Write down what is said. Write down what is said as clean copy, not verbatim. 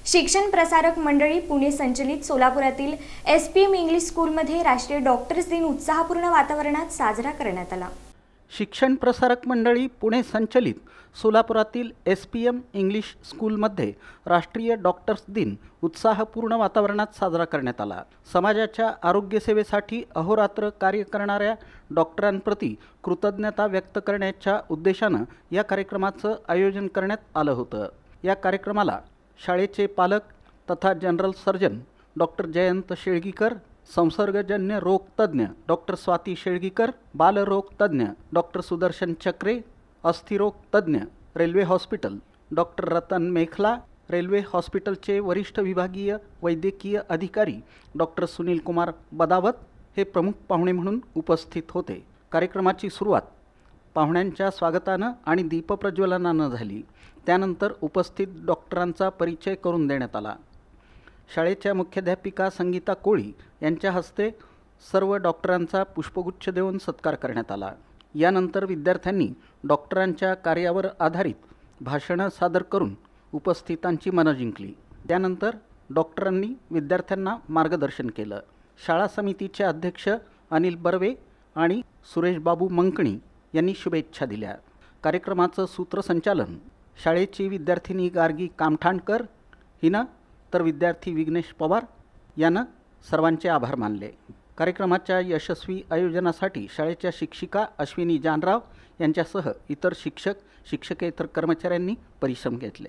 शिक्षण प्रसारक मंडळी पुणे संचलित सोलापुरातील SPM इंग्लिश स्कूलमध्ये राष्ट्रीय डॉक्टर्स दिन उत्साहपूर्ण वातावरणात साजरा करण्यात आला। शिक्षण प्रसारक मंडळी पुणे संचलित सोलापुरातील SPM इंग्लिश स्कूलमध्ये राष्ट्रीय डॉक्टर्स दिन उत्साहपूर्ण वातावरणात साजरा करण्यात आला। समाजाच्या आरोग्य सेवेसाठी अहोरात्र कार्य करणाऱ्या डॉक्टरांप्रती कृतज्ञता व्यक्त करण्याच्या उद्देशानं या कार्यक्रमाचं आयोजन करण्यात आलं होतं। या कार्यक्रमाला शाळेचे पालक तथा जनरल सर्जन डॉक्टर जयंत शेळगीकर, संसर्गजन्य रोग तज्ञ डॉक्टर स्वाती शेळगीकर, बालरोग तज्ञ डॉक्टर सुदर्शन चक्रे, अस्थिरोग तज्ञ रेल्वे हॉस्पिटल डॉक्टर रतन मेखला, रेल्वे हॉस्पिटलचे वरिष्ठ विभागीय वैद्यकीय अधिकारी डॉक्टर सुनील कुमार बदावत हे प्रमुख पाहुणे म्हणून उपस्थित होते। कार्यक्रमाची सुरुवात पाहुण्यांच्या स्वागतानं आणि दीपप्रज्वलनानं झाली। त्यानंतर उपस्थित डॉक्टरांचा परिचय करून देण्यात आला। शाळेच्या मुख्याध्यापिका संगीता कोळी यांच्या हस्ते सर्व डॉक्टरांचा पुष्पगुच्छ देऊन सत्कार करण्यात आला। यानंतर विद्यार्थ्यांनी डॉक्टरांच्या कार्यावर आधारित भाषणं सादर करून उपस्थितांची मनं जिंकली। त्यानंतर डॉक्टरांनी विद्यार्थ्यांना मार्गदर्शन केलं। शाळा समितीचे अध्यक्ष अनिल बर्वे आणि सुरेश बाबू मंकणी यांनी शुभेच्छा दिल्या। कार्यक्रमाचं सूत्रसंचालन शाळेची विद्यार्थिनी गार्गी कामठाणकर हिनं तर विद्यार्थी विघ्नेश पवार यानं सर्वांचे आभार मानले। कार्यक्रमाच्या यशस्वी आयोजनासाठी शाळेच्या शिक्षिका अश्विनी जानराव यांच्यासह इतर शिक्षक शिक्षकेतर कर्मचाऱ्यांनी परिश्रम घेतले।